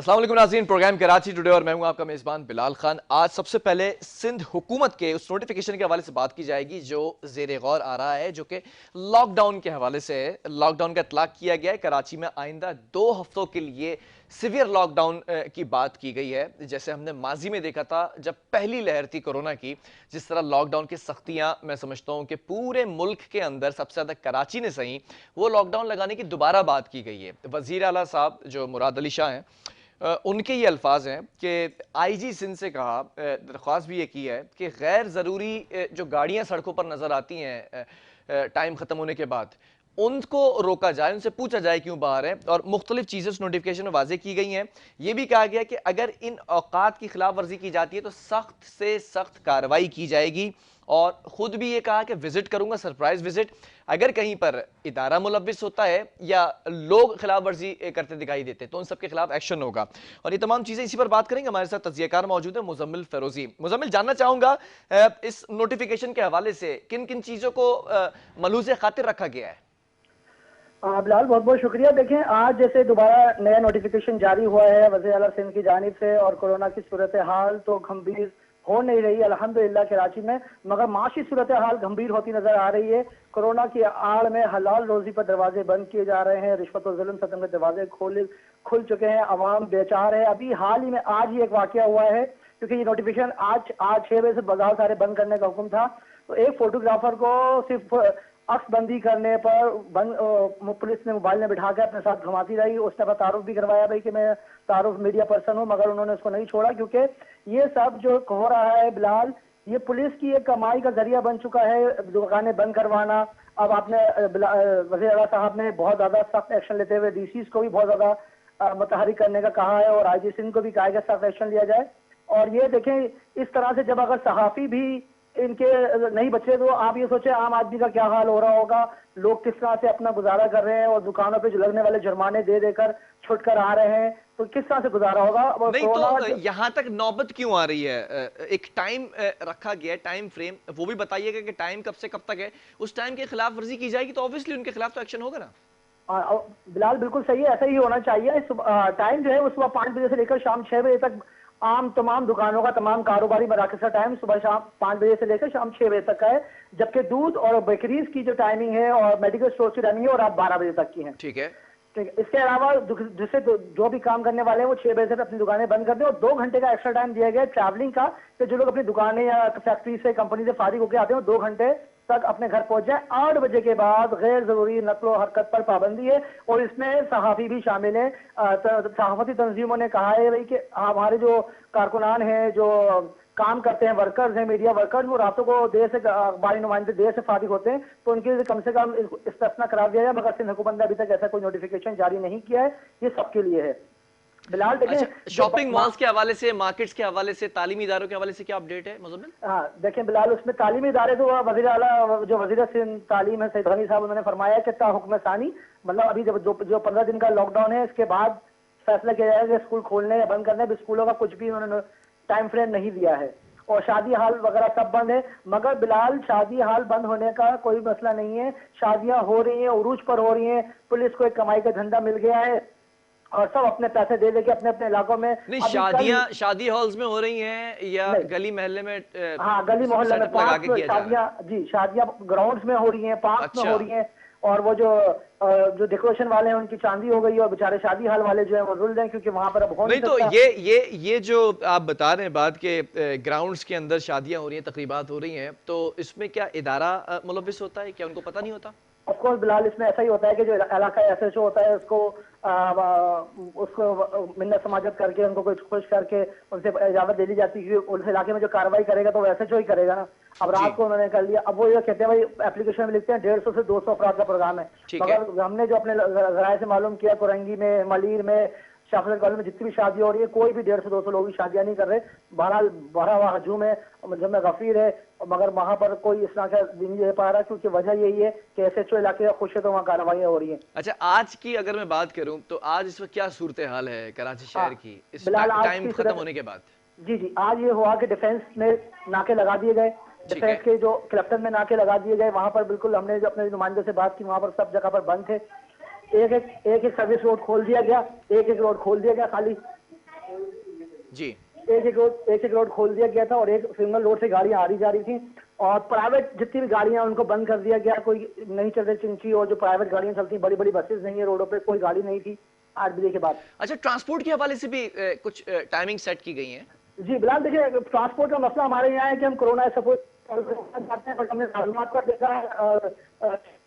अस्सलाम वालेकुम नाज़रीन, प्रोग्राम कराची टुडे और मैं हूं आपका मेज़बान बिलाल खान। आज सबसे पहले सिंध हुकूमत के उस नोटिफिकेशन के हवाले से बात की जाएगी जो ज़ेरे गौर आ रहा है, जो कि लॉकडाउन के हवाले से है। लॉकडाउन का इतलाक किया गया है। कराची में आइंदा 2 हफ्तों के लिए सिवियर लॉकडाउन की बात की गई है। जैसे हमने माजी में देखा था जब पहली लहर थी कोरोना की, जिस तरह लॉकडाउन की सख्तियां, मैं समझता हूं कि पूरे मुल्क के अंदर सबसे ज्यादा कराची ने सही वो लॉकडाउन लगाने की दोबारा बात की गई है। वजीर आला साहब जो मुराद अली शाह हैं, उनके ये अल्फाज हैं कि आईजी सिंध से कहा, दरख्वास्त भी ये की है कि गैर ज़रूरी जो गाड़ियां सड़कों पर नज़र आती हैं टाइम ख़त्म होने के बाद, उनको रोका जाए, उनसे पूछा जाए क्यों बाहर है, और मुख्तलिफ चीज़ें उस नोटिफिकेशन में वाजे की गई हैं। यह भी कहा गया कि अगर इन औकात की खिलाफ वर्जी की जाती है तो सख्त से सख्त कार्रवाई की जाएगी। और खुद भी ये कहा कि विजिट करूंगा, सरप्राइज विजिट, अगर कहीं पर इदारा मुलविस होता है या लोग खिलाफ वर्जी करते दिखाई देते तो उन सबके खिलाफ एक्शन होगा। और ये तमाम चीजें इसी पर बात करेंगे। हमारे साथ तज्जियाकार मौजूद है मुजम्मिल फेरोजी। मुजम्मिल, जानना चाहूंगा इस नोटिफिकेशन के हवाले से किन किन चीजों को मलूज़े खातिर रखा गया है। बिलाल, बहुत बहुत शुक्रिया। देखें, आज जैसे दोबारा नया नोटिफिकेशन जारी हुआ है वज़ीर आला सिंध की जानिब से, और कोरोना की सूरत हाल तो गंभीर हो नहीं रही अल्हम्दुलिल्लाह कराची में, मगर माशी सूरत हाल गंभीर होती नजर आ रही है। कोरोना की आड़ में हलाल रोजी पर दरवाजे बंद किए जा रहे हैं, रिश्वत और जुल्म सतम के दरवाजे खुल चुके हैं, अवाम बेचार है। अभी हाल ही में आज ही एक वाकया हुआ है, क्योंकि ये नोटिफिकेशन आज 6 बजे से बाजार सारे बंद करने का हुक्म था, तो एक फोटोग्राफर को सिर्फ अक्सबंदी करने पर पुलिस ने मोबाइल में बिठा कर अपने साथ घुमाती रही। उसने अपना तारुफ भी करवाया भाई कि मैं तारुफ मीडिया पर्सन हूँ, मगर उन्होंने उसको नहीं छोड़ा, क्योंकि ये सब जो हो रहा है बिलाल, ये पुलिस की एक कमाई का जरिया बन चुका है, दुकानें बंद करवाना। अब आपने वज़ीर आला साहब ने बहुत ज्यादा सख्त एक्शन लेते हुए डीसीज को भी बहुत ज्यादा मुतहरिक करने का कहा है, और आईजी सिंध को भी कहा है कि सख्त एक्शन लिया जाए। और ये देखें, इस तरह से जब अगर सहाफी भी इनके नहीं बचे तो आप ये सोचे आम आदमी का क्या हाल हो रहा होगा, लोग किस तरह से अपना गुजारा कर रहे हैं, और दुकानों पे जो लगने वाले जुर्माने दे देकर छुट कर आ रहे हैं, तो किस तरह से गुजारा होगा। नहीं तो यहाँ तक नौबत क्यों आ रही है? एक टाइम रखा गया है, टाइम फ्रेम, वो भी बताइएगा कि टाइम कब से कब तक है। उस टाइम के खिलाफ वर्जी की जाएगी तो ऑब्वियसली उनके खिलाफ तो एक्शन होगा ना। बिलाल, बिल्कुल सही है, ऐसा ही होना चाहिए। टाइम जो है वो सुबह 5 बजे से लेकर शाम 6 बजे तक आम तमाम दुकानों का, तमाम कारोबारी मराकज़ का टाइम सुबह शाम 5 बजे से लेकर शाम 6 बजे तक का है, जबकि दूध और बेकरीज की जो टाइमिंग है और मेडिकल स्टोर की टाइमिंग है वो रात 12 बजे तक की है। ठीक है। इसके अलावा जिससे जो भी काम करने वाले हैं वो 6 बजे से अपनी दुकानें बंद कर दें, और 2 घंटे का एक्स्ट्रा टाइम दिया गया ट्रैवलिंग का, कि जो लोग अपनी दुकानें या फैक्ट्री से, कंपनी से फारिग होकर आते हैं वो 2 घंटे तक अपने घर पहुंच जाए। 8 बजे के बाद गैर जरूरी नकलो हरकत पर पाबंदी है, और इसमें सहाफी भी शामिल है। सहाफती तंजीमों ने कहा है भाई कि हमारे जो कारकुनान हैं, जो काम करते हैं, वर्कर्स हैं, मीडिया वर्कर्स, वो रातों को देर से, अखबारी नुमाइंदे देर से फारिग होते हैं, तो उनके लिए कम से कम इस्तिस्ना करार दिया जाए, मगर सिंध हुकूमत ने अभी तक ऐसा कोई नोटिफिकेशन जारी नहीं किया है। ये सबके लिए है। बिलाल, देखें, शॉपिंग मॉल्स के हवाले से, मार्केट्स के हवाले से, तालीमी इदारों के हवाले से क्या अपडेट है मुजम्मिल? हाँ, देखें बिलाल, उसमें तालीमी इदारे तो वज़ीर आला जो वज़ीर सिंध तालीम है सईद गनी साहब, उन्होंने फरमाया कि ता हुक्म सानी, मतलब अभी जब जो 15 दिन का लॉकडाउन है, इसके बाद फैसला किया जाएगा स्कूल खोलने या बंद करने। स्कूलों का कुछ भी उन्होंने टाइम फ्रेम नहीं दिया है, और शादी हाल वगैरह सब बंद है। मगर बिलाल, शादी हाल बंद होने का कोई मसला नहीं है, शादियां हो रही हैं, उरूज पर हो रही हैं, पुलिस को एक कमाई का धंधा मिल गया है, और सब अपने पैसे दे के अपने अपने इलाकों में। नहीं, शादी हॉल्स में हो रही हैं या गली मोहल्ले में? हाँ, गली मोहल्ले में शादियां, जी, शादियां ग्राउंड्स में हो रही हैं, पार्क में हो रही हैं, और वो जो डेकोरेशन वाले हैं उनकी चांदी हो गई, और बेचारे शादी हाल वाले जो है वो रुल हैं, क्योंकि वहां पर अब हो नहीं सकता। तो ये जो आप बता रहे हैं बात के ग्राउंड्स के अंदर शादियां हो रही हैं, तकरीबात हो रही हैं, तो इसमें क्या इदारा मुलविस होता है? क्या उनको पता नहीं होता? ऑफकोर्स बिलाल, इसमें ऐसा ही होता है कि जो इलाका एसएचओ होता है उसको मिन्नत समाजत करके, उनको कुछ खुश करके उनसे इजाजत ले ली जाती है। उस इलाके में जो कार्रवाई करेगा तो वो एसएचओ ही करेगा ना। अब रात को उन्होंने कर लिया, अब वो ये कहते हैं भाई एप्लीकेशन में लिखते हैं 150 से 200 अफराद का प्रोग्राम है, मगर हमने जो अपने जराये से मालूम किया, कुरंगी में, मलीर में, शाफिल कॉलेज में जितनी भी शादी हो रही है, कोई भी 150 से 200 लोग भी शादियां नहीं कर रहे। बहरहाल भरा हुआ हजूम है, जब गफीर है, मगर वहां पर कोई इस तरह का नहीं दे पा रहा, क्योंकि वजह यही है कि एसएचओ इलाके खुश है तो वहाँ कार्रवाई हो रही है। अच्छा, आज की अगर मैं बात करूं तो आज इस वक्त क्या सूरत हाल है कराची शहर की इस टाइम खत्म होने के बाद? जी, आज ये हुआ कि डिफेंस में नाके लगा दिए गए, डिफेंस के जो क्लप्टन में नाके लगा दिए गए, वहां पर बिल्कुल हमने जो अपने नुमाइंदों से बात की, वहां पर सब जगह पर बंद थे। एक सर्विस रोड खोल दिया गया, एक रोड खोल दिया गया खाली, जी। एक एक रोड खोल दिया गया था और एक सिंगल रोड से गाड़ियां आ रही जा रही थी और प्राइवेट जितनी भी गाड़ियां उनको बंद कर दिया गया। कोई नहीं चल रही चिंची और जो प्राइवेट गाड़ियां चलती बड़ी बड़ी बसेस नहीं है रोडों पे, कोई गाड़ी नहीं थी 8 बजे के बाद। अच्छा, ट्रांसपोर्ट के हवाले से भी कुछ टाइमिंग सेट की गई है? जी बिलाल, देखिए ट्रांसपोर्ट का मसला हमारे यहाँ है कि हम कोरोना सपोज जाते हैं, बट हमने मालूमात पर देखा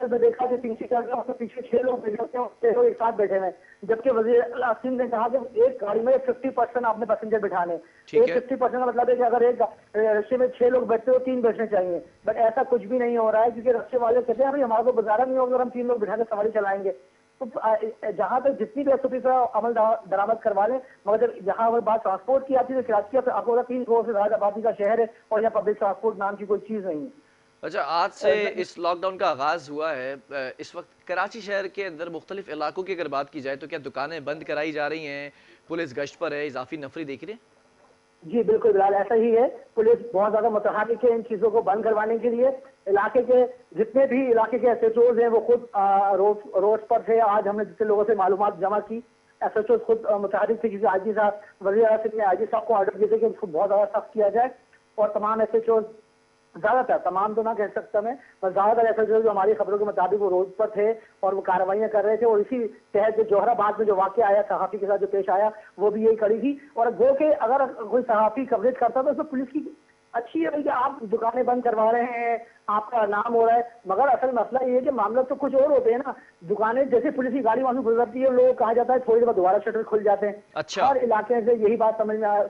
में देखा कि 3 4 उसके पीछे 6 लोग बैठे होते हैं, 6 लोग एक साथ बैठे हुए हैं, जबकि वजीर आसिम ने कहा कि एक गाड़ी में 50% आपने पैसेंजर बिठाने। ठीक एक है। 50% का मतलब है कि अगर एक रिक्शे में 6 लोग बैठते हो 3 बैठने चाहिए, बट ऐसा कुछ भी नहीं हो रहा है क्योंकि रिक्शे वाले कहते हैं भाई हमारा तो गुजारा नहीं होगा अगर हम 3 लोग बिठा के सवारी चलाएंगे। तो जहां तक जितनी भी एसओपी का अमल दरामद करवा लें, मगर जब यहाँ अगर बात ट्रांसपोर्ट की आती है तो कराची का आपको 3 करोड़ से ज्यादा आबादी का शहर है और यहाँ पब्लिक ट्रांसपोर्ट नाम की कोई चीज नहीं है। अच्छा, आज से इस लॉकडाउन का आगाज हुआ है। इस वक्त कराची शहर के अंदर मुख्तलिफ इलाकों की अगर बात की जाए तो क्या दुकानें बंद कराई जा रही हैं? पुलिस गश्त पर है, इजाफी नफरी देख रही है? जी बिल्कुल बिलाल, ऐसा ही है। पुलिस बहुत ज्यादा मुतहरिक है इन चीजों को बंद करवाने के लिए। इलाके के जितने भी इलाके के एसएचओज हैं वो खुद रोड पर थे। आज हमने जितने लोगों से मालूमात जमा की, एसएचओ खुद मुतहरिक थे क्योंकि आईजी साहब, वज़ीर आसिफ ने आईजी साहब को ऑर्डर दिए थे कि इसको बहुत ज्यादा सख्त किया जाए और तमाम एसएचओ, ज्यादातर, तमाम तो ना कह सकता मैं, पर ज्यादातर ऐसे जो हमारी खबरों के मुताबिक वो रोड पर थे और वो कार्रवाइयां कर रहे थे। और इसी तहत जो जोहराबाद में जो वाकया आया सहाफी के साथ जो पेश आया वो भी यही कड़ी थी। और गो के अगर कोई सहाफी कवरेज करता तो पुलिस की अच्छी है भाई कि आप दुकानें बंद करवा रहे हैं, आपका नाम हो रहा है, मगर असल मसला ये है कि मामला तो कुछ और होते हैं ना। दुकानें जैसे पुलिस की गाड़ी वहां से गुजरती है, लोग कहा जाता है थोड़ी देर बाद दोबारा शटर खुल जाते हैं। अच्छा। हर इलाके से यही बात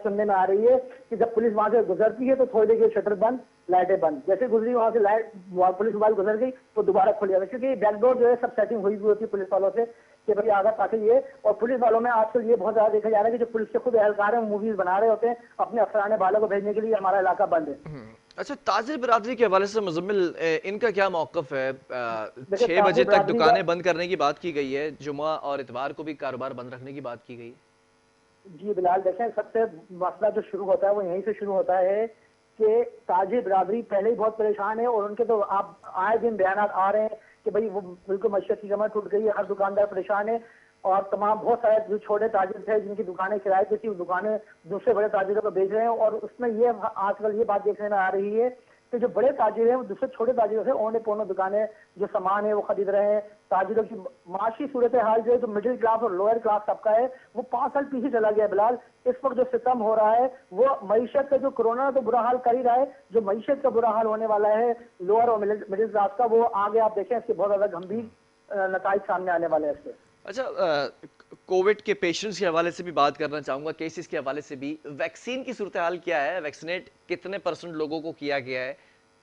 सुनने में आ रही है कि जब पुलिस वहां से गुजरती है तो थोड़ी देर के शटर बंद, लाइटें बंद, जैसे गुजरी वहां से लाइट पुलिस वाले गुजर गई तो दोबारा खुल जाता है। क्योंकि बैकडोर जो है सब सेटिंग हुई होती है पुलिस वालों से कि भाई आगे ताकि ये, और पुलिस वालों में आजकल ये बहुत ज्यादा देखा जा रहा है कि जो पुलिस के खुद एहलकार हैं मूवीज बना रहे होते हैं अपने अफसराने बालों को भेजने के लिए हमारा इलाका बंद है। अच्छा, ताजिर बरादरी के हवाले से मुजम्मिल, इनका क्या मौकफ है? देखिए 6 बजे ताजिर तक बरादरी का, दुकानें बंद करने की बात की गई है, जुमा और इतवार को भी कारोबार बंद रखने की बात की गई है। जी बिलाल, देखें सबसे मसला जो शुरू होता है वो यहीं से शुरू होता है कि ताजिर बरादरी पहले ही बहुत परेशान है और उनके तो आप आए दिन बयान आ रहे हैं कि भाई वो बिल्कुल मईशत की कमर टूट गई है, हर दुकानदार परेशान है। और तमाम बहुत सारे जो छोटे ताजिर थे जिनकी दुकानें किराए पे थी वो दुकानें दूसरे बड़े ताजिरों को बेच रहे हैं। और उसमें ये आजकल ये बात देखने में आ रही है कि जो बड़े ताजिर हैं वो दूसरे छोटे ताजिरों से औने पौने दुकानें जो सामान है वो खरीद रहे हैं। ताजिरों की माशी सूरत हाल जो है, जो मिडिल क्लास और लोअर क्लास तबका है वो 5 साल पीछे चला गया बिलाल। इस वक्त जो सितम हो रहा है वो मईशत का, जो कोरोना तो बुरा हाल कर ही रहा है, जो मईशत का बुरा हाल होने वाला है लोअर और मिडिल क्लास का, वो आगे आप देखें इसके बहुत ज्यादा गंभीर नताइज सामने आने वाले हैं इससे। अच्छा, कोविड के पेशेंट्स के हवाले से भी बात करना चाहूँगा, केसेस के हवाले से भी। वैक्सीन की सूरत हाल क्या है? वैक्सीनेट कितने % लोगों को किया गया है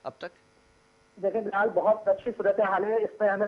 अब तक? देखिए बिलाल, बहुत अच्छी सूरत हाल है। इस पर हमें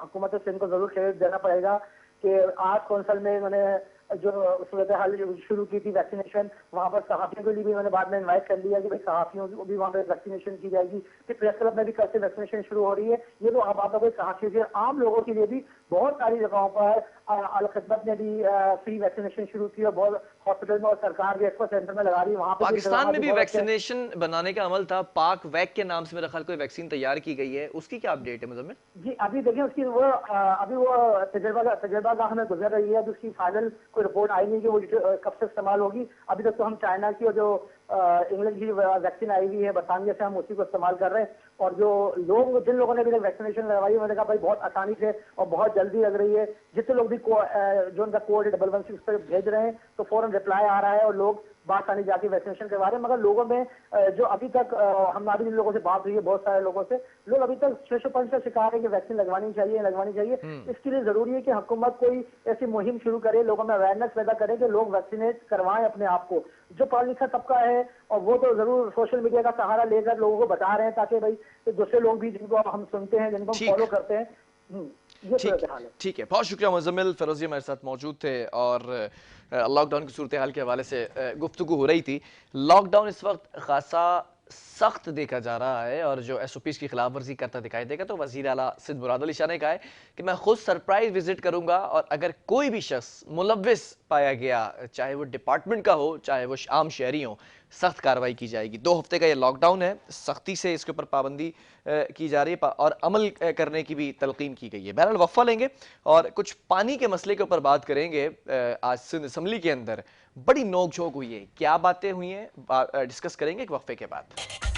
हुकूमत सिंध को जरूर क्रेडिट देना पड़ेगा कि आज कौंसल में मैंने जो सूरत हाल शुरू की थी वैक्सीनेशन, वहाँ पर सहाफियों के लिए भी मैंने बाद में इन्वाइट कर लिया कि भाई सहाफियों को भी वहाँ पर वैक्सीनेशन की जाएगी। फिर प्रेस क्लब में भी कल से वैक्सीनेशन शुरू हो रही है। ये तो अब आप सहाफियों के आम लोगों के लिए भी बहुत सारी जगहों पर अल खिदमत ने भी फ्री वैक्सीनेशन शुरू की और बहुत हॉस्पिटल में और सरकार भी एक्सपो सेंटर में लगा रही है। वहाँ पे पाकिस्तान में भी वैक्सीनेशन बनाने का अमल था, पाक वैक के नाम से मेरा ख्याल कोई वैक्सीन तैयार की गई है, उसकी क्या अपडेट है मुजम्मिल? जी अभी देखिए उसकी वो अभी वो तजर्बागाह में गुजर रही है। अभी उसकी फाइनल कोई रिपोर्ट आई नहीं कि वो कब से इस्तेमाल होगी। अभी तक तो हम चाइना की और जो इंग्लैंड की वैक्सीन आई हुई है बरतानिया से, हम उसी को इस्तेमाल कर रहे हैं। और जो लोग, जिन लोगों ने भी वैक्सीनेशन लगवाई, उन्होंने कहा भाई बहुत आसानी से और बहुत जल्दी लग रही है। जितने लोग भी जो उनका कोड 116 पर भेज रहे हैं तो फौरन रिप्लाई आ रहा है और लोग बासानी जाके वैक्सीनेशन करवा रहे हैं। मगर लोगों में जो अभी तक हमारी जिन लोगों से बात हुई है, बहुत सारे लोगों से, लोग अभी तक 605 का शिकार है कि वैक्सीन लगवानी चाहिए लगवानी चाहिए। इसके लिए जरूरी है कि हुकूमत कोई ऐसी मुहिम शुरू करे, लोगों में अवेयरनेस पैदा करे कि लोग वैक्सीनेट करवाएं अपने आप को। जो पढ़ा लिखा तबका है और वो तो जरूर सोशल मीडिया का सहारा लेकर लोगों को बता रहे हैं ताकि भाई दूसरे लोग भी जिनको हम सुनते हैं, जिनको हम फॉलो करते हैं, ये सूरत हाल है। ठीक है, बहुत शुक्रिया मुजम्मिल। फिरोजी हमारे साथ मौजूद थे और लॉकडाउन की सूरत हाल के हवाले से गुफ्तगू हो रही थी। लॉकडाउन इस वक्त खासा सख्त देखा जा रहा है और जो SOPs की खिलाफ वर्जी करता दिखाई देगा तो वज़ीर आला सिंध मुराद अली शाह ने कहा है कि मैं खुद सरप्राइज विजिट करूंगा और अगर कोई भी शख्स मुलव्विस पाया गया, चाहे वो डिपार्टमेंट का हो चाहे वो आम शहरी हो, सख्त कार्रवाई की जाएगी। 2 हफ्ते का ये लॉकडाउन है, सख्ती से इसके ऊपर पाबंदी की जा रही है और अमल करने की भी तलकीन की गई है। बहरहाल वक्फा लेंगे और कुछ पानी के मसले के ऊपर बात करेंगे। आज सिंध असम्बली के अंदर बड़ी नोकझोंक हुई है। क्या बातें हुई हैं डिस्कस करेंगे एक वक्फे के बाद।